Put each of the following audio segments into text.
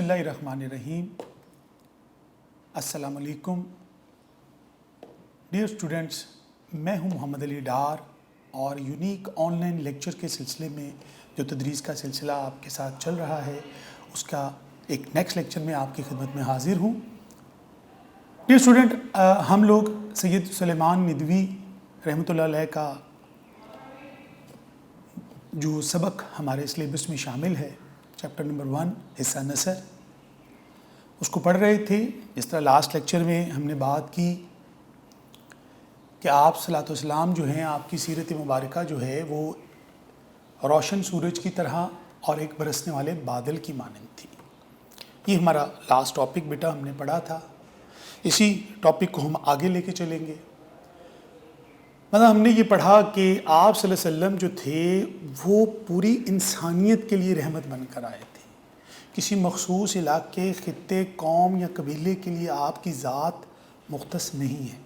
اللہ الرحمن الرحیم۔ السلام علیکم ڈیئر اسٹوڈنٹس، میں ہوں محمد علی ڈار اور یونیک آن لائن لیکچر کے سلسلے میں جو تدریس کا سلسلہ آپ کے ساتھ چل رہا ہے اس کا ایک نیکسٹ لیکچر میں آپ کی خدمت میں حاضر ہوں۔ ڈیئر اسٹوڈنٹ، ہم لوگ سید سلیمان ندوی رحمۃ اللہ علیہ کا جو سبق ہمارے سلیبس میں شامل ہے، چیپٹر نمبر 1 حصہ نثر، اس کو پڑھ رہے تھے۔ جس طرح لاسٹ لیکچر میں ہم نے بات کی کہ آپ صلی اللہ علیہ وسلم جو ہیں، آپ کی سیرت مبارکہ جو ہے وہ روشن سورج کی طرح اور ایک برسنے والے بادل کی مانند تھی۔ یہ ہمارا لاسٹ ٹاپک بیٹا ہم نے پڑھا تھا۔ اسی ٹاپک کو ہم آگے لے کے چلیں گے۔ مطلب ہم نے یہ پڑھا کہ آپ صلی اللہ علیہ وسلم جو تھے وہ پوری انسانیت کے لیے رحمت بن کر آئے تھے۔ کسی مخصوص علاقے، خطے، قوم یا قبیلے کے لیے آپ کی ذات مختص نہیں ہے،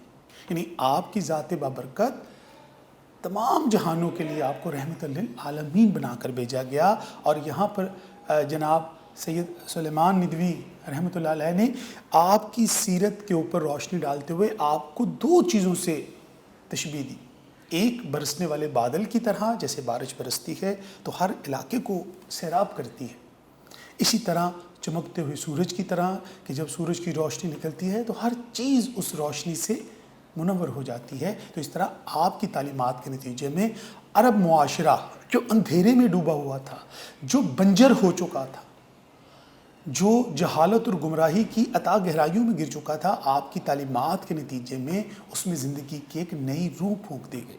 یعنی آپ کی ذات بابرکت تمام جہانوں کے لیے آپ کو رحمت للعالمین بنا کر بھیجا گیا۔ اور یہاں پر جناب سید سلیمان ندوی رحمۃ اللہ علیہ نے آپ کی سیرت کے اوپر روشنی ڈالتے ہوئے آپ کو دو چیزوں سے تشبیہ دی۔ ایک برسنے والے بادل کی طرح، جیسے بارش برستی ہے تو ہر علاقے کو سیراب کرتی ہے، اسی طرح چمکتے ہوئے سورج کی طرح کہ جب سورج کی روشنی نکلتی ہے تو ہر چیز اس روشنی سے منور ہو جاتی ہے۔ تو اس طرح آپ کی تعلیمات کے نتیجے میں عرب معاشرہ جو اندھیرے میں ڈوبا ہوا تھا، جو بنجر ہو چکا تھا، جو جہالت اور گمراہی کی اتھاہ گہرائیوں میں گر چکا تھا، آپ کی تعلیمات کے نتیجے میں اس میں زندگی کی ایک نئی روح پھونک دی گئی۔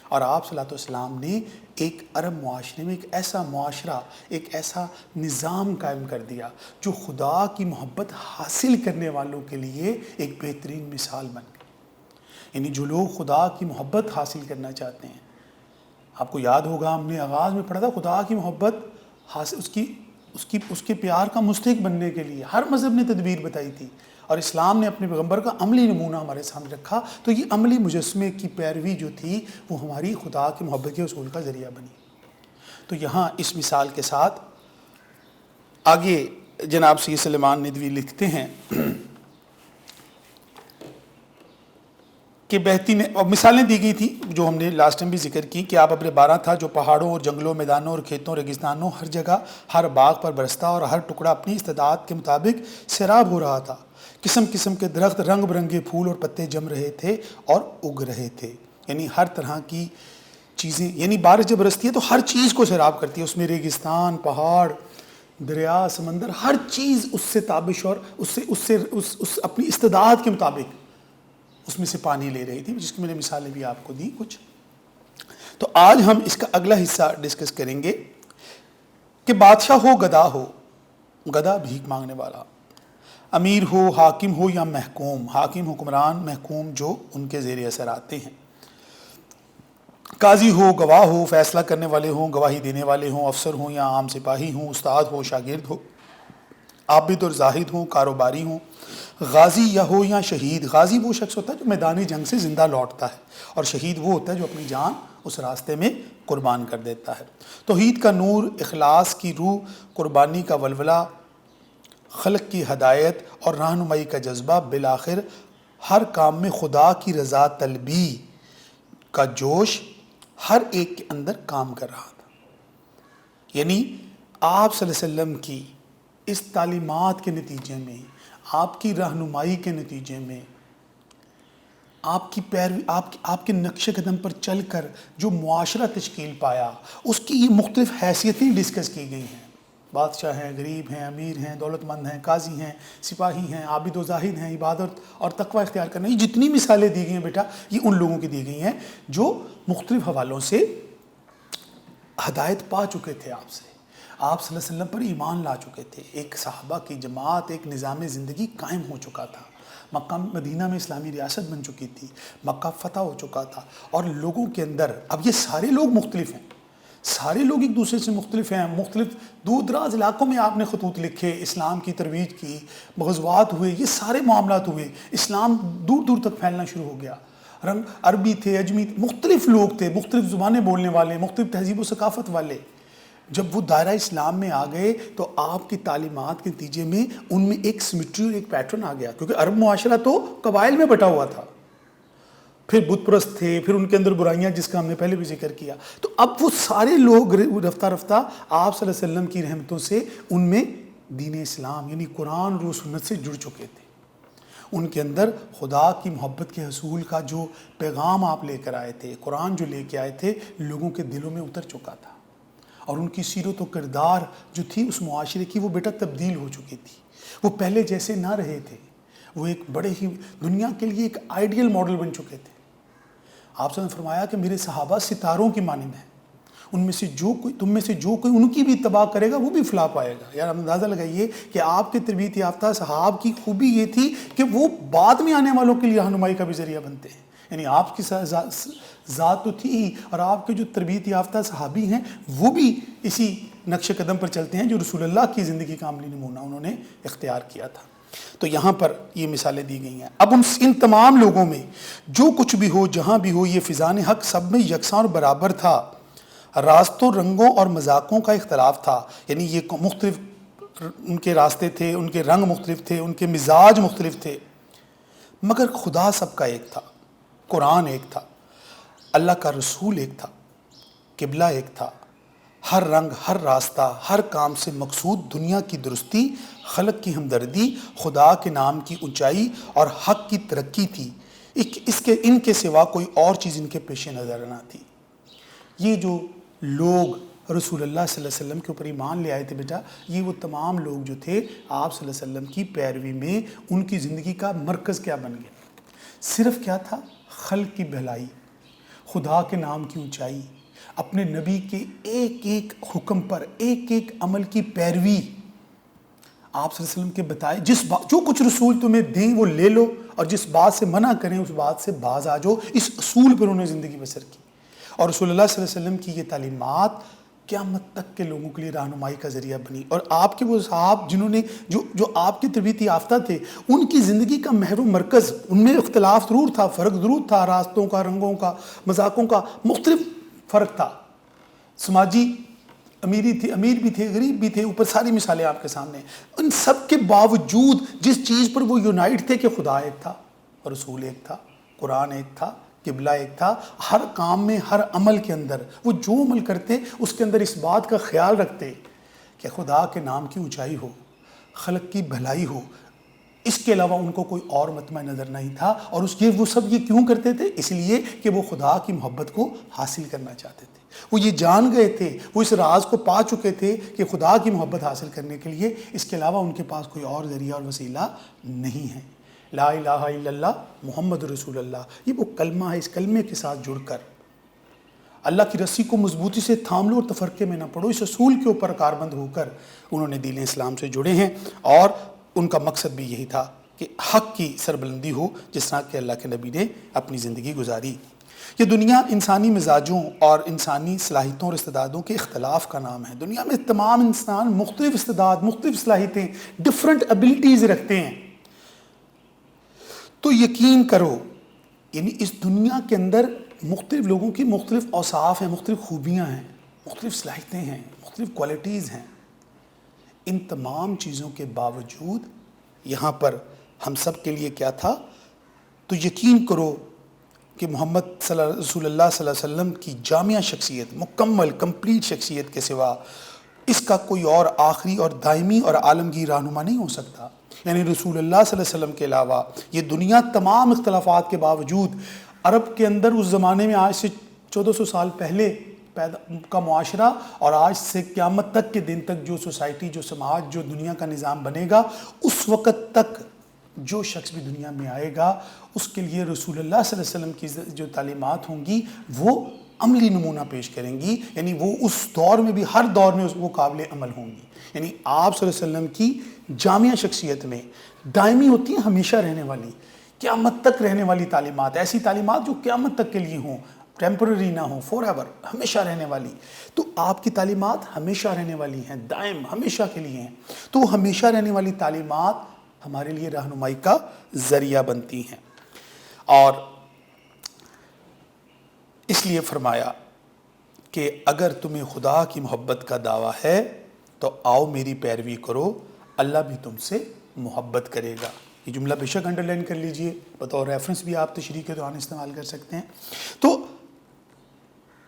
اور آپ صلی اللہ علیہ وسلم نے ایک عرب معاشرے میں ایک ایسا معاشرہ، ایک ایسا نظام قائم کر دیا جو خدا کی محبت حاصل کرنے والوں کے لیے ایک بہترین مثال بن گئی۔ یعنی جو لوگ خدا کی محبت حاصل کرنا چاہتے ہیں، آپ کو یاد ہوگا ہم نے آغاز میں پڑھا تھا، خدا کی محبت حاصل اس کے پیار کا مستحق بننے کے لیے ہر مذہب نے تدبیر بتائی تھی، اور اسلام نے اپنے پیغمبر کا عملی نمونہ ہمارے سامنے رکھا۔ تو یہ عملی مجسمے کی پیروی جو تھی وہ ہماری خدا کی محبت کے حصول کا ذریعہ بنی۔ تو یہاں اس مثال کے ساتھ آگے جناب سید سلیمان ندوی لکھتے ہیں کہ بہتی میں مثالیں دی گئی تھیں جو ہم نے لاسٹ ٹائم بھی ذکر کی کہ آپ ابر بارہ تھا جو پہاڑوں اور جنگلوں، میدانوں اور کھیتوں، ریگستانوں، ہر جگہ، ہر باغ پر برستا اور ہر ٹکڑا اپنی استعداد کے مطابق سیراب ہو رہا تھا۔ قسم قسم کے درخت، رنگ برنگے پھول اور پتے جم رہے تھے اور اگ رہے تھے۔ یعنی ہر طرح کی چیزیں، یعنی بارش جب برستی ہے تو ہر چیز کو سیراب کرتی ہے۔ اس میں ریگستان، پہاڑ، دریا، سمندر، ہر چیز اس سے تابش اور اس اپنی استعداد کے مطابق اس میں سے پانی لے رہی تھی، جس کی میں نے مثالیں بھی آپ کو دی کچھ۔ تو آج ہم اس کا اگلا حصہ ڈسکس کریں گے کہ بادشاہ ہو گدا ہو، گدا بھیک مانگنے والا، امیر ہو، حاکم ہو یا محکوم، حاکم حکمران، محکوم جو ان کے زیر اثر آتے ہیں، قاضی ہو، گواہ ہو، فیصلہ کرنے والے ہوں، گواہی دینے والے ہوں، افسر ہوں یا عام سپاہی ہوں، استاد ہو، شاگرد ہو، عابد اور زاہد ہوں، کاروباری ہوں، غازی یا ہو یا شہید۔ غازی وہ شخص ہوتا ہے جو میدانی جنگ سے زندہ لوٹتا ہے، اور شہید وہ ہوتا ہے جو اپنی جان اس راستے میں قربان کر دیتا ہے۔ توحید کا نور، اخلاص کی روح، قربانی کا ولولہ، خلق کی ہدایت اور رہنمائی کا جذبہ، بالآخر ہر کام میں خدا کی رضا طلبی کا جوش ہر ایک کے اندر کام کر رہا تھا۔ یعنی آپ صلی اللہ علیہ وسلم کی اس تعلیمات کے نتیجے میں، آپ کی رہنمائی کے نتیجے میں، آپ کی پیروی، آپ کے نقش قدم پر چل کر جو معاشرہ تشکیل پایا، اس کی یہ مختلف حیثیتیں ڈسکس کی گئی ہیں۔ بادشاہ ہیں، غریب ہیں، امیر ہیں، دولت مند ہیں، قاضی ہیں، سپاہی ہیں، عابد و زاہد ہیں، عبادت اور تقوی اختیار کرنا، یہ جتنی مثالیں دی گئی ہیں بیٹا، یہ ان لوگوں کی دی گئی ہیں جو مختلف حوالوں سے ہدایت پا چکے تھے آپ سے، آپ صلی اللہ علیہ وسلم پر ایمان لا چکے تھے، ایک صحابہ کی جماعت، ایک نظام زندگی قائم ہو چکا تھا، مکہ مدینہ میں اسلامی ریاست بن چکی تھی، مکہ فتح ہو چکا تھا، اور لوگوں کے اندر اب یہ سارے لوگ مختلف ہیں، سارے لوگ ایک دوسرے سے مختلف ہیں، مختلف دور دراز علاقوں میں آپ نے خطوط لکھے، اسلام کی ترویج کی، غزوات ہوئے، یہ سارے معاملات ہوئے، اسلام دور دور تک پھیلنا شروع ہو گیا۔ رنگ عربی تھے، اجمی، مختلف لوگ تھے، مختلف زبانیں بولنے والے، مختلف تہذیب و ثقافت والے، جب وہ دائرہ اسلام میں آ گئے تو آپ کی تعلیمات کے نتیجے میں ان میں ایک سمٹری اور ایک پیٹرن آ گیا، کیونکہ عرب معاشرہ تو قبائل میں بٹا ہوا تھا، پھر بت پرست تھے، پھر ان کے اندر برائیاں جس کا ہم نے پہلے بھی ذکر کیا، تو اب وہ سارے لوگ رفتہ رفتہ آپ صلی اللہ علیہ وسلم کی رحمتوں سے ان میں دین اسلام یعنی قرآن اور سنت سے جڑ چکے تھے۔ ان کے اندر خدا کی محبت کے حصول کا جو پیغام آپ لے کر آئے تھے، قرآن جو لے کے آئے تھے، لوگوں کے دلوں میں اتر چکا تھا، اور ان کی سیرت و کردار جو تھی اس معاشرے کی وہ بیٹا تبدیل ہو چکی تھی، وہ پہلے جیسے نہ رہے تھے، وہ ایک بڑے ہی دنیا کے لیے ایک آئیڈیل ماڈل بن چکے تھے۔ آپ نے فرمایا کہ میرے صحابہ ستاروں کی مانند ہیں، ان میں سے جو کوئی تم میں سے جو کوئی ان کی بھی اتباع کرے گا وہ بھی فلاح پائے گا۔ یار اندازہ لگائیے کہ آپ کے تربیت یافتہ صحاب کی خوبی یہ تھی کہ وہ بعد میں آنے والوں کے لیے رہنمائی کا بھی ذریعہ بنتے ہیں، یعنی آپ کی ذات تو تھی ہی، اور آپ کے جو تربیت یافتہ صحابی ہیں وہ بھی اسی نقش قدم پر چلتے ہیں جو رسول اللہ کی زندگی کا عملی نمونہ انہوں نے اختیار کیا تھا۔ تو یہاں پر یہ مثالیں دی گئی ہیں۔ اب ان تمام لوگوں میں جو کچھ بھی ہو، جہاں بھی ہو، یہ فیضان حق سب میں یکساں اور برابر تھا، راستوں، رنگوں اور مذاقوں کا اختلاف تھا، یعنی یہ مختلف ان کے راستے تھے، ان کے رنگ مختلف تھے، ان کے مزاج مختلف تھے، مگر خدا سب کا ایک تھا، قرآن ایک تھا، اللہ کا رسول ایک تھا، قبلہ ایک تھا، ہر رنگ، ہر راستہ، ہر کام سے مقصود دنیا کی درستی، خلق کی ہمدردی، خدا کے نام کی اونچائی اور حق کی ترقی تھی، ان کے سوا کوئی اور چیز ان کے پیش نظر نہ تھی۔ یہ جو لوگ رسول اللہ صلی اللہ علیہ وسلم کے اوپر ایمان لے آئے تھے بیٹا، یہ وہ تمام لوگ جو تھے آپ صلی اللہ علیہ وسلم کی پیروی میں ان کی زندگی کا مرکز کیا بن گیا؟ صرف کیا تھا؟ خلق کی بھلائی، خدا کے نام کی اونچائی، اپنے نبی کے ایک ایک حکم پر ایک ایک عمل کی پیروی، آپ صلی اللہ علیہ وسلم کے بتائے جو کچھ رسول تمہیں دیں وہ لے لو، اور جس بات سے منع کریں اس بات سے باز آ جاؤ، اس اصول پر انہوں نے زندگی بسر کی۔ اور رسول اللہ صلی اللہ علیہ وسلم کی یہ تعلیمات قیامت تک کے لوگوں کے لیے رہنمائی کا ذریعہ بنی، اور آپ کے وہ صحاب جنہوں نے جو آپ کے تربیت یافتہ تھے، ان کی زندگی کا محور و مرکز، ان میں اختلاف ضرور تھا، فرق ضرور تھا، راستوں کا، رنگوں کا، مذاقوں کا مختلف فرق تھا، سماجی امیر بھی تھے، غریب بھی تھے، اوپر ساری مثالیں آپ کے سامنے، ان سب کے باوجود جس چیز پر وہ یونائٹ تھے کہ خدا ایک تھا، رسول ایک تھا، قرآن ایک تھا، قبلہ ایک تھا، ہر کام میں، ہر عمل کے اندر وہ جو عمل کرتے اس کے اندر اس بات کا خیال رکھتے کہ خدا کے نام کی اونچائی ہو، خلق کی بھلائی ہو، اس کے علاوہ ان کو کوئی اور مطمع نظر نہیں تھا۔ اور وہ سب یہ کیوں کرتے تھے؟ اس لیے کہ وہ خدا کی محبت کو حاصل کرنا چاہتے تھے، وہ یہ جان گئے تھے، وہ اس راز کو پا چکے تھے کہ خدا کی محبت حاصل کرنے کے لیے اس کے علاوہ ان کے پاس کوئی اور ذریعہ اور وسیلہ نہیں ہے۔ لا الہ الا اللہ محمد رسول اللہ، یہ وہ کلمہ ہے، اس کلمے کے ساتھ جڑ کر اللہ کی رسی کو مضبوطی سے تھام لو اور تفرقے میں نہ پڑو، اس اصول کے اوپر کاربند ہو کر انہوں نے دین اسلام سے جڑے ہیں، اور ان کا مقصد بھی یہی تھا کہ حق کی سربلندی ہو، جس طرح کہ اللہ کے نبی نے اپنی زندگی گزاری۔ یہ دنیا انسانی مزاجوں اور انسانی صلاحیتوں اور استعدادوں کے اختلاف کا نام ہے۔ دنیا میں تمام انسان مختلف استعداد، مختلف صلاحیتیں، ڈفرنٹ ایبلٹیز رکھتے ہیں، تو یقین کرو یعنی اس دنیا کے اندر مختلف لوگوں کی مختلف اوصاف ہیں، مختلف خوبیاں ہیں، مختلف صلاحیتیں ہیں، مختلف کوالٹیز ہیں، ان تمام چیزوں کے باوجود یہاں پر ہم سب کے لیے کیا تھا؟ تو یقین کرو کہ محمد رسول اللہ صلی اللہ علیہ وسلم کی جامع شخصیت، مکمل کمپلیٹ شخصیت کے سوا اس کا کوئی اور آخری اور دائمی اور عالمگیر رہنما نہیں ہو سکتا۔ یعنی رسول اللہ صلی اللہ علیہ وسلم کے علاوہ یہ دنیا تمام اختلافات کے باوجود، عرب کے اندر اس زمانے میں آج سے 1400 سال پہلے کا معاشرہ اور آج سے قیامت تک کے دن تک جو سوسائٹی، جو سماج، جو دنیا کا نظام بنے گا، اس وقت تک جو شخص بھی دنیا میں آئے گا اس کے لیے رسول اللہ صلی اللہ علیہ وسلم کی جو تعلیمات ہوں گی وہ عملی نمونہ پیش کریں گی، یعنی وہ اس دور میں بھی، ہر دور میں وہ قابل عمل ہوں گی۔ یعنی آپ صلی اللہ علیہ وسلم کی جامع شخصیت میں دائمی ہوتی ہیں، ہمیشہ رہنے والی، قیامت تک رہنے والی تعلیمات، ایسی تعلیمات جو قیامت تک کے لیے ہوں، ٹیمپرری نہ ہوں، فور ایور، ہمیشہ رہنے والی۔ تو آپ کی تعلیمات ہمیشہ رہنے والی ہیں، دائم، ہمیشہ کے لیے ہیں۔ تو وہ ہمیشہ رہنے والی تعلیمات ہمارے لیے رہنمائی کا ذریعہ بنتی ہیں، اور اس لیے فرمایا کہ اگر تمہیں خدا کی محبت کا دعویٰ ہے تو آؤ میری پیروی کرو، اللہ بھی تم سے محبت کرے گا۔ یہ جملہ بے شک انڈرلائن کر لیجئے، بطور ریفرنس بھی آپ تشریح کے دوران استعمال کر سکتے ہیں۔ تو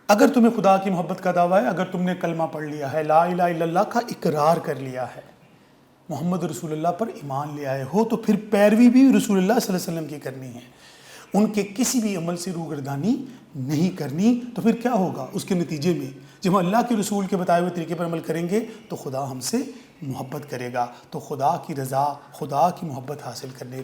اگر تمہیں خدا کی محبت کا دعویٰ ہے، اگر تم نے کلمہ پڑھ لیا ہے، لا الہ الا اللہ کا اقرار کر لیا ہے، محمد رسول اللہ پر ایمان لے آئے ہو، تو پھر پیروی بھی رسول اللہ صلی اللہ علیہ وسلم کی کرنی ہے، ان کے کسی بھی عمل سے روگردانی نہیں کرنی۔ تو پھر کیا ہوگا اس کے نتیجے میں؟ جب ہم اللہ کے رسول کے بتائے ہوئے طریقے پر عمل کریں گے تو خدا ہم سے محبت کرے گا۔ تو خدا کی رضا، خدا کی محبت حاصل کرنے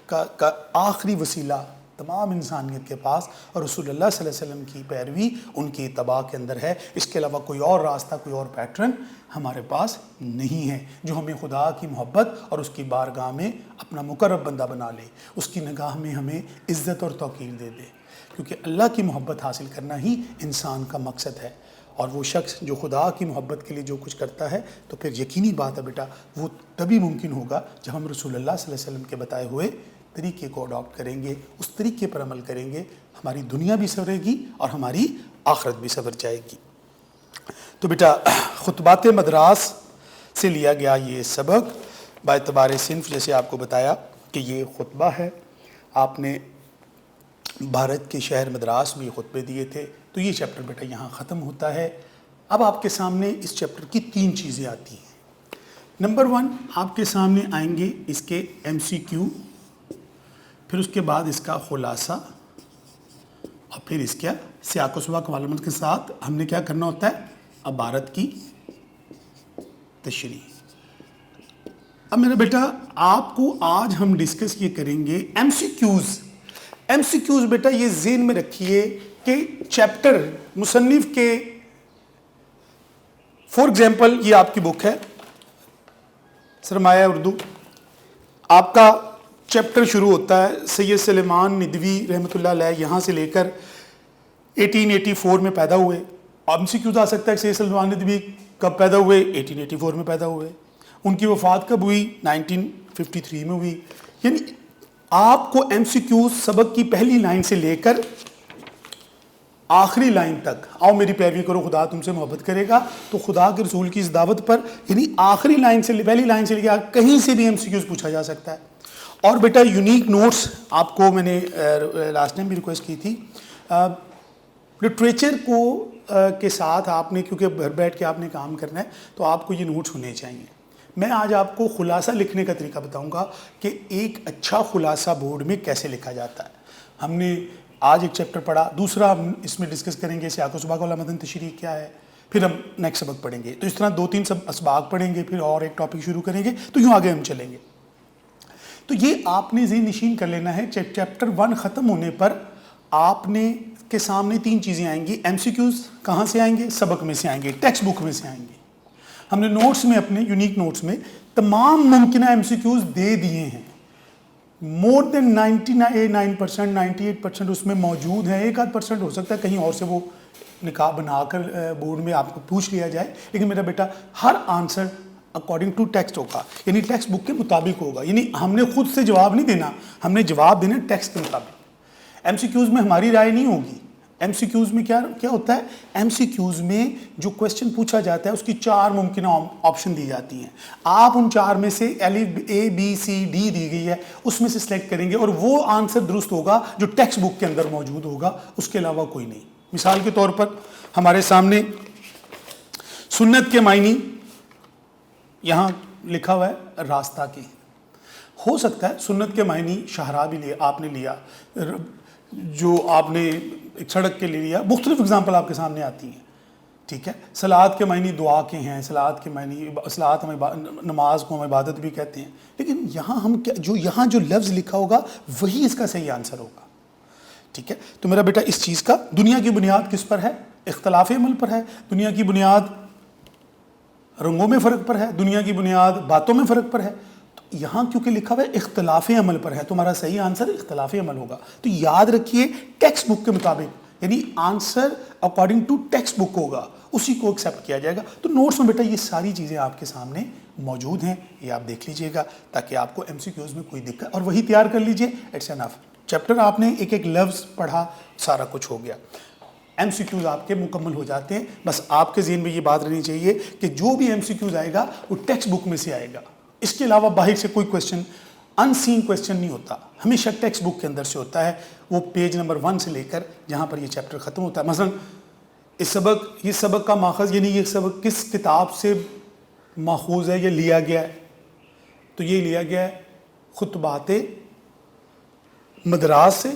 کا آخری وسیلہ تمام انسانیت کے پاس اور رسول اللہ صلی اللہ علیہ وسلم کی پیروی، ان کی اتباع کے اندر ہے۔ اس کے علاوہ کوئی اور راستہ، کوئی اور پیٹرن ہمارے پاس نہیں ہے جو ہمیں خدا کی محبت اور اس کی بارگاہ میں اپنا مقرب بندہ بنا لے، اس کی نگاہ میں ہمیں عزت اور توقیر دے دے، کیونکہ اللہ کی محبت حاصل کرنا ہی انسان کا مقصد ہے۔ اور وہ شخص جو خدا کی محبت کے لیے جو کچھ کرتا ہے تو پھر یقینی بات ہے بیٹا وہ تبھی ممکن ہوگا جب ہم رسول اللہ صلی اللہ علیہ وسلم کے بتائے ہوئے طریقے کو اڈاپٹ کریں گے، اس طریقے پر عمل کریں گے، ہماری دنیا بھی سنورے گی اور ہماری آخرت بھی سنور جائے گی۔ تو بیٹا خطبات مدراس سے لیا گیا یہ سبق باعتبار صنف، جیسے آپ کو بتایا کہ یہ خطبہ ہے، آپ نے بھارت کے شہر مدراس میں خطبے دیے تھے، تو یہ چیپٹر بیٹا یہاں ختم ہوتا ہے۔ اب آپ کے سامنے اس چیپٹر کی 3 چیزیں آتی ہیں۔ نمبر 1 آپ کے سامنے آئیں گے اس کے MCQ، پھر اس کے بعد اس کا خلاصہ، اور پھر اس کا سیاق و سباق معلومات کے ساتھ ہم نے کیا کرنا ہوتا ہے، عبارت کی تشریح۔ اب میرا بیٹا آپ کو آج ہم ڈسکس یہ کریں گے MCQs بیٹا یہ ذہن میں رکھیے کہ چیپٹر مصنف کے، فور ایگزامپل یہ آپ کی بک ہے سرمایہ اردو، آپ کا چیپٹر شروع ہوتا ہے سید سلیمان ندوی رحمۃ اللہ علیہ، یہاں سے لے کر 1884 میں پیدا ہوئے۔ MCQs آ سکتا ہے سید سلیمان ندوی کب پیدا ہوئے، 1884 میں پیدا ہوئے، ان کی وفات کب ہوئی، 1953 میں ہوئی۔ یعنی آپ کو MCQs سبق کی پہلی لائن سے لے کر آخری لائن تک، آؤ میری پیروی کرو خدا تم سے محبت کرے گا، تو خدا کے رسول کی اس دعوت پر یعنی آخری لائن سے، پہلی لائن سے لے کے کہیں سے بھی MCQs پوچھا جا سکتا ہے۔ اور بیٹا یونیک نوٹس آپ کو میں نے لاسٹ ٹائم بھی ریکویسٹ کی تھی، لٹریچر کو کے ساتھ آپ نے، کیونکہ گھر بیٹھ کے آپ نے کام کرنا ہے تو آپ کو یہ نوٹس ہونے چاہیے۔ میں آج آپ کو خلاصہ لکھنے کا طریقہ بتاؤں گا کہ ایک اچھا خلاصہ بورڈ میں کیسے لکھا جاتا ہے۔ ہم نے آج ایک چیپٹر پڑھا، دوسرا ہم اس میں ڈسکس کریں گے سیاق و سباق والا متن تشریح کیا ہے، پھر ہم نیکسٹ سبق پڑھیں گے، تو اس طرح 2-3 اسباق پڑھیں گے، پھر اور ایک ٹاپک شروع کریں گے، تو یوں آگے ہم چلیں گے۔ تو یہ آپ نے ذہن نشین کر لینا ہے، چیپٹر 1 ختم ہونے پر آپ نے کے سامنے 3 چیزیں آئیں گی۔ MCQs کہاں سے آئیں گے، سبق میں سے آئیں گے، ٹیکسٹ بک میں سے آئیں گے۔ ہم نے نوٹس میں، اپنے یونیک نوٹس میں تمام ممکنہ MCQs دے دیے ہیں، مور دین 99%، 98% اس میں موجود ہیں، 1-8% ہو سکتا ہے کہیں اور سے وہ نکاح بنا کر بورڈ میں آپ کو پوچھ لیا جائے، لیکن میرا بیٹا ہر آنسر اکارڈنگ ٹو ٹیکسٹ ہوگا، یعنی ٹیکسٹ بک کے مطابق ہوگا، یعنی ہم نے خود سے جواب نہیں دینا، ہم نے جواب دینا ٹیکسٹ کے مطابق۔ MCQs میں ہماری رائے نہیں ہوگی۔ MCQs میں کیا ہوتا ہے، MCQs میں جو کویسچن پوچھا جاتا ہے اس کی 4 ممکنہ آپشن دی جاتی ہیں، آپ ان 4 میں سے A B C D دی گئی ہے، اس میں سے سلیکٹ کریں گے اور وہ آنسر درست ہوگا جو ٹیکسٹ بک کے اندر موجود ہوگا، اس کے علاوہ کوئی نہیں۔ مثال کے طور پر ہمارے سامنے سنت کے معنی یہاں لکھا ہوا ہے راستہ کے، ہو سکتا ہے سنت کے معنی شاہراہ بھی لیا، آپ نے لیا، جو آپ نے ایک سڑک کے لیا، مختلف اگزامپل آپ کے سامنے آتی ہیں، ٹھیک ہے۔ صلاۃ کے معنی دعا کے ہیں، صلاۃ کے معنی، صلاۃ ہم نماز کو ہم عبادت بھی کہتے ہیں، لیکن یہاں ہم یہاں جو لفظ لکھا ہوگا وہی اس کا صحیح آنسر ہوگا، ٹھیک ہے۔ تو میرا بیٹا اس چیز کا دنیا کی بنیاد کس پر ہے، اختلاف عمل پر ہے، دنیا کی بنیاد رنگوں میں فرق پر ہے، دنیا کی بنیاد باتوں میں فرق پر ہے، تو یہاں کیونکہ لکھا ہوا ہے اختلاف عمل پر ہے، تو ہمارا صحیح آنسر اختلاف عمل ہوگا۔ تو یاد رکھیے ٹیکسٹ بک کے مطابق، یعنی answer according to textbook ہوگا، اسی کو ایکسیپٹ کیا جائے گا۔ تو نوٹس میں بیٹا یہ ساری چیزیں آپ کے سامنے موجود ہیں، یہ آپ دیکھ لیجئے گا تاکہ آپ کو MCQs میں کوئی دقت، اور وہی تیار کر لیجئے، اٹس انف۔ چیپٹر آپ نے ایک ایک لفظ پڑھا، سارا کچھ ہو گیا۔ ایم سی کیوز آپ کے مکمل ہو جاتے ہیں. بس آپ کے ذہن میں یہ بات رہنی چاہیے کہ جو بھی ایم سی کیوز آئے گا وہ ٹیکسٹ بک میں سے آئے گا. اس کے علاوہ باہر سے کوئی کویشچن ان سین کویشچن نہیں ہوتا, ہمیشہ ٹیکسٹ بک کے اندر سے ہوتا ہے. وہ پیج نمبر 1 سے لے کر جہاں پر یہ چیپٹر ختم ہوتا ہے. مثلا یہ سبق کا ماخذ یعنی یہ سبق کس کتاب سے ماخوذ ہے یا لیا گیا ہے, تو یہ لیا گیا ہے خطبات مدراس سے,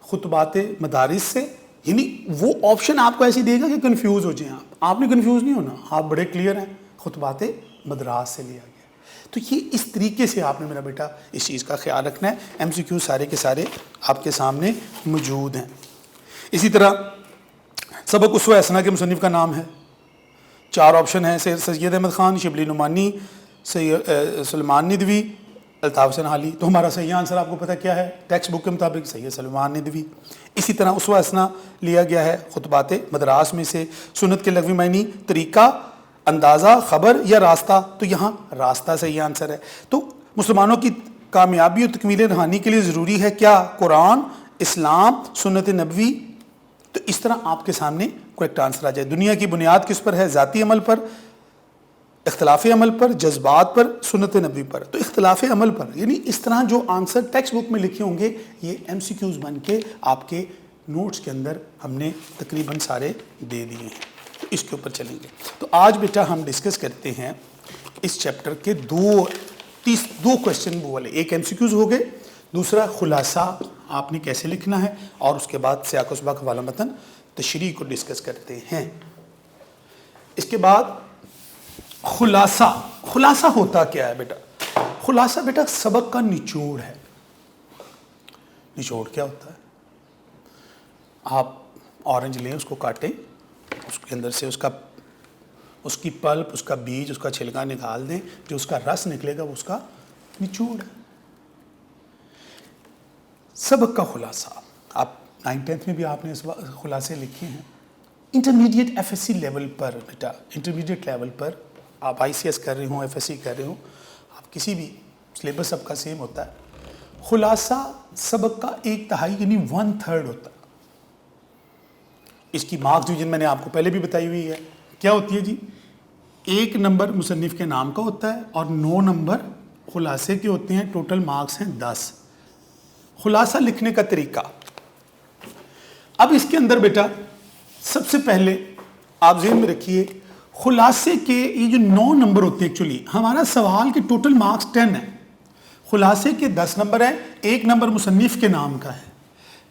خطبات مدارس سے. یعنی وہ آپشن آپ کو ایسی دے گا کہ کنفیوز ہو جائیں آپ نے کنفیوز نہیں ہونا, آپ بڑے کلیئر ہیں. خطبات مدراس سے لیا گیا. تو یہ اس طریقے سے آپ نے میرا بیٹا اس چیز کا خیال رکھنا ہے. ایم سی کیو سارے کے سارے آپ کے سامنے موجود ہیں. اسی طرح سبق اسوہ حسنہ کے مصنف کا نام ہے. 4 آپشن ہیں, سید احمد خان, شبلی نعمانی, سلمان ندوی, الطاف حسین حالی. تو ہمارا صحیح آنسر آپ کو پتہ کیا ہے, ٹیکسٹ بک کے مطابق سید سلمان ندوی. اسی طرح اسوہ حسنہ لیا گیا ہے خطبات مدراس میں سے. سنت کے لغوی معنی, طریقہ, اندازہ, خبر یا راستہ, تو یہاں راستہ صحیح آنسر ہے. تو مسلمانوں کی کامیابی اور تکمیل روحانی کے لیے ضروری ہے کیا؟ قرآن, اسلام, سنت نبوی. تو اس طرح آپ کے سامنے کریکٹ آنسر آ جائے. دنیا کی بنیاد کس پر ہے؟ ذاتی عمل پر, اختلاف عمل پر, جذبات پر, سنت نبوی پر. تو اختلاف عمل پر, یعنی اس طرح جو آنسر ٹیکسٹ بک میں لکھے ہوں گے یہ ایم سی کیوز بن کے آپ کے نوٹس کے اندر ہم نے تقریباً سارے دے دیے ہیں. تو اس کے اوپر چلیں گے. تو آج بیٹا ہم ڈسکس کرتے ہیں اس چیپٹر کے دو کویشچن والے. ایک ایم سی کیوز ہو گئے, دوسرا خلاصہ آپ نے کیسے لکھنا ہے, اور اس کے بعد سیاق و سباق حوالہ متن تشریح کو ڈسکس کرتے ہیں. اس کے بعد خلاصہ ہوتا کیا ہے بیٹا؟ خلاصہ بیٹا سبق کا نچوڑ ہے. نچوڑ کیا ہوتا ہے؟ آپ اورنج لیں, اس کو کاٹیں, اس کے اندر سے اس کی پلپ, اس کا بیج, اس کا چھلکا نکال دیں, جو اس کا رس نکلے گا وہ اس کا نچوڑ ہے. سبق کا خلاصہ آپ 9th میں بھی آپ نے خلاصے لکھے ہیں. Intermediate F S C level پر بیٹا, انٹرمیڈیٹ لیول پر آپ آئی سی ایس کر رہے ہوں, ایف ایس سی کر رہے ہوں, آپ کسی بھی سلیبس سب کا سیم ہوتا ہے. خلاصہ سبق کا 1/3 یعنی 1/3 ہوتا ہے. اس کی مارکس ڈویژن میں نے آپ کو پہلے بھی بتائی ہوئی ہے. کیا ہوتی ہے جی؟ 1 نمبر مصنف کے نام کا ہوتا ہے اور 9 نمبر خلاصے کے ہوتے ہیں. ٹوٹل مارکس ہیں 10. خلاصہ لکھنے کا طریقہ, اب اس کے اندر بیٹا سب سے پہلے آپ ذہن میں رکھیے خلاصے کے یہ جو 9 نمبر ہوتے ہیں, ایکچولی ہمارا سوال کے ٹوٹل مارکس 10 ہیں, خلاصے کے 10 نمبر ہیں, 1 نمبر مصنف کے نام کا ہے,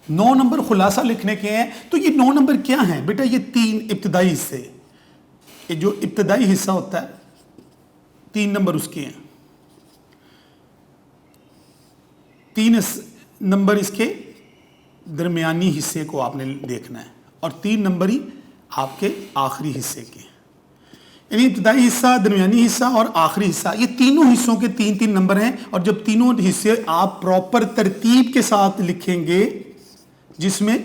9 نمبر خلاصہ لکھنے کے ہیں. تو یہ 9 نمبر کیا ہیں بیٹا؟ یہ 3 ابتدائی حصے, یہ جو ابتدائی حصہ ہوتا ہے 3 نمبر اس کے ہیں, 3 نمبر اس کے درمیانی حصے کو آپ نے دیکھنا ہے, اور 3 نمبر ہی آپ کے آخری حصے کے. یعنی ابتدائی حصہ, درمیانی حصہ اور آخری حصہ, یہ تینوں حصوں کے 3 نمبر ہیں. اور جب تینوں حصے آپ پراپر ترتیب کے ساتھ لکھیں گے جس میں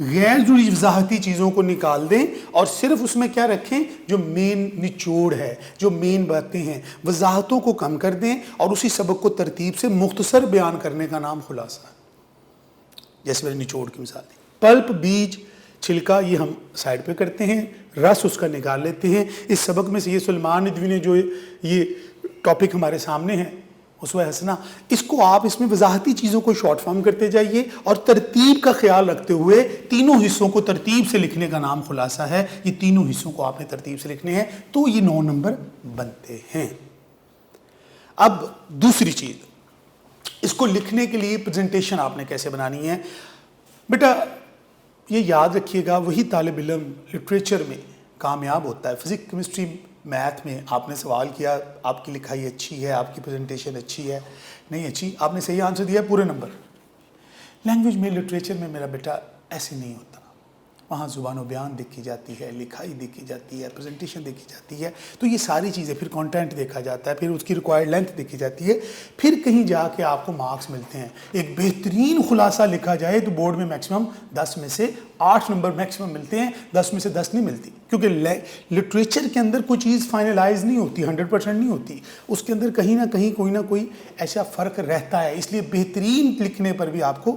غیر ضروری وضاحتی چیزوں کو نکال دیں اور صرف اس میں کیا رکھیں جو مین نچوڑ ہے, جو مین باتیں ہیں, وضاحتوں کو کم کر دیں اور اسی سبق کو ترتیب سے مختصر بیان کرنے کا نام خلاصہ ہے. جیسے میں نے نچوڑ کی مثال دی. پلپ, بیج, چھلکا یہ ہم سائڈ پہ کرتے ہیں, رس اس کا نکال لیتے ہیں. اس سبق میں سے یہ سلمان ندوی نے جو یہ ٹاپک ہمارے سامنے ہے اسوہ حسنہ, اس کو آپ اس میں وضاحتی چیزوں کو شارٹ فارم کرتے جائیے اور ترتیب کا خیال رکھتے ہوئے تینوں حصوں کو ترتیب سے لکھنے کا نام خلاصہ ہے. یہ تینوں حصوں کو آپ نے ترتیب سے لکھنے ہیں تو یہ 9 نمبر بنتے ہیں. اب دوسری چیز, اس کو لکھنے کے لیے پریزنٹیشن آپ نے کیسے بنانی ہے بیٹا؟ یہ یاد رکھیے گا, وہی طالب علم لٹریچر میں کامیاب ہوتا ہے. فزکس, کیمسٹری, میتھ میں آپ نے سوال کیا, آپ کی لکھائی اچھی ہے, آپ کی پریزنٹیشن اچھی ہے, نہیں اچھی, آپ نے صحیح آنسر دیا پورے نمبر. لینگویج میں, لٹریچر میں میرا بیٹا ایسے نہیں ہوتا. وہاں زبان و بیان دیکھی جاتی ہے, لکھائی دیکھی جاتی ہے, پریزنٹیشن دیکھی جاتی ہے. تو یہ ساری چیزیں, پھر کانٹینٹ دیکھا جاتا ہے, پھر اس کی ریکوائرڈ لینتھ دیکھی جاتی ہے, پھر کہیں جا کے آپ کو مارکس ملتے ہیں. ایک بہترین خلاصہ لکھا جائے تو بورڈ میں میکسیمم 10 میں سے 8 نمبر میکسیمم ملتے ہیں, 10 میں سے 10 نہیں ملتی. کیونکہ لٹریچر کے اندر کوئی چیز فائنلائز نہیں ہوتی, 100% نہیں ہوتی. اس کے اندر کہیں نہ کہیں کوئی نہ کوئی ایسا فرق رہتا ہے. اس لیے بہترین لکھنے پر بھی آپ کو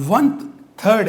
1/3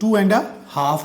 2.5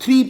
3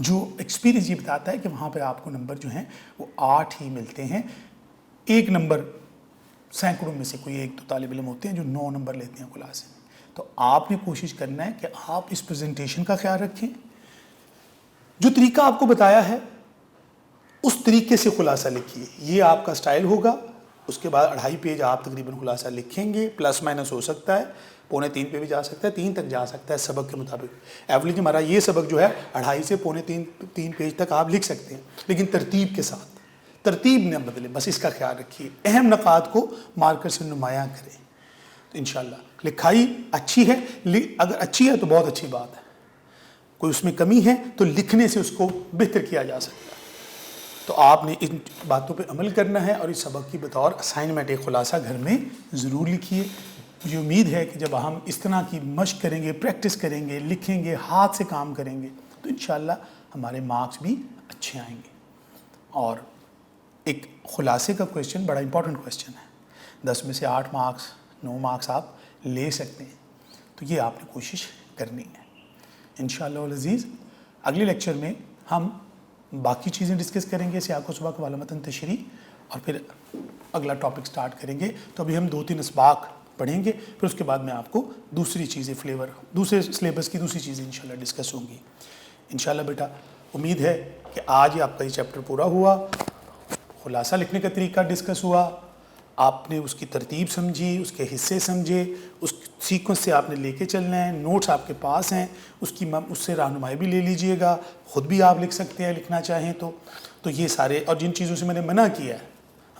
جو ایکسپیرینس یہ بتاتا ہے کہ وہاں پہ آپ کو نمبر جو ہیں وہ 8 ہی ملتے ہیں. ایک نمبر سینکڑوں میں سے کوئی ایک دو طالب علم ہوتے ہیں جو 9 نمبر لیتے ہیں خلاصے میں. تو آپ نے کوشش کرنا ہے کہ آپ اس پریزنٹیشن کا خیال رکھیں. جو طریقہ آپ کو بتایا ہے اس طریقے سے خلاصہ لکھیے. یہ آپ کا سٹائل ہوگا. اس کے بعد 2.5 پیج آپ تقریباً خلاصہ لکھیں گے. پلس مائنس ہو سکتا ہے, 2.25 پہ بھی جا سکتا ہے, 3 تک جا سکتا ہے سبق کے مطابق. ایوریج ہمارا یہ سبق جو ہے 2.5 سے 3.25 پیج تک آپ لکھ سکتے ہیں, لیکن ترتیب کے ساتھ. ترتیب نہ بدلیں, بس اس کا خیال رکھیے. اہم نکات کو مارکر سے نمایاں کریں. تو انشاءاللہ لکھائی اچھی ہے. اگر اچھی ہے تو بہت اچھی بات ہے. کوئی اس میں کمی ہے تو لکھنے سے اس کو بہتر کیا جا سکتا ہے. تو آپ نے ان باتوں پہ عمل کرنا ہے اور اس سبق کی بطور اسائنمنٹ ایک خلاصہ گھر میں ضرور لکھیے. مجھے امید ہے کہ جب ہم اس طرح کی مشق کریں گے, پریکٹس کریں گے, لکھیں گے, ہاتھ سے کام کریں گے, تو انشاءاللہ ہمارے مارکس بھی اچھے آئیں گے. اور ایک خلاصے کا کویشچن بڑا امپورٹنٹ کویشچن ہے. 10 میں سے 8 مارکس 9 مارکس آپ لے سکتے ہیں. تو یہ آپ نے کوشش کرنی ہے انشاءاللہ العزیز. اگلے لیکچر میں ہم باقی چیزیں ڈسکس کریں گے, سیاق و سباق والا متن تشریح, اور پھر اگلا ٹاپک سٹارٹ کریں گے. تو ابھی ہم 2-3 اسباق پڑھیں گے, پھر اس کے بعد میں آپ کو دوسری چیزیں دوسرے سلیبس کی دوسری چیزیں انشاءاللہ ڈسکس ہوں گی انشاءاللہ. بیٹا امید ہے کہ آج آپ کا یہ چیپٹر پورا ہوا, خلاصہ لکھنے کا طریقہ ڈسکس ہوا, آپ نے اس کی ترتیب سمجھی, اس کے حصے سمجھے, اس سیکوینس سے آپ نے لے کے چلنا ہے. نوٹس آپ کے پاس ہیں, اس سے رہنمائی بھی لے لیجئے گا. خود بھی آپ لکھ سکتے ہیں لکھنا چاہیں تو یہ سارے, اور جن چیزوں سے میں نے منع کیا ہے,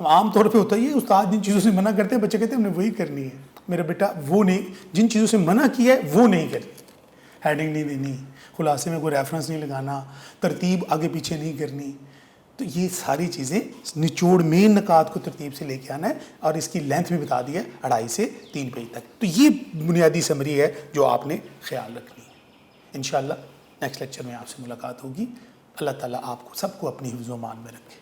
ہم عام طور پہ ہوتا ہے استاد جن چیزوں سے منع کرتے ہیں بچے کہتے ہیں ہم نے وہی کرنی ہے. میرا بیٹا وہ نہیں, جن چیزوں سے منع کیا ہے وہ نہیں کرنی. ہیڈنگ نہیں دینی, خلاصے میں کوئی ریفرنس نہیں لگانا, ترتیب آگے پیچھے نہیں کرنی. تو یہ ساری چیزیں نچوڑ مین نکات کو ترتیب سے لے کے آنا ہے, اور اس کی لینتھ بھی بتا دی ہے 2.5 سے 3 پیج تک. تو یہ بنیادی سمری ہے جو آپ نے خیال رکھنی ہے. انشاءاللہ نیکسٹ لیکچر میں آپ سے ملاقات ہوگی. اللہ تعالیٰ آپ کو سب کو اپنی حفظ و امان میں رکھے.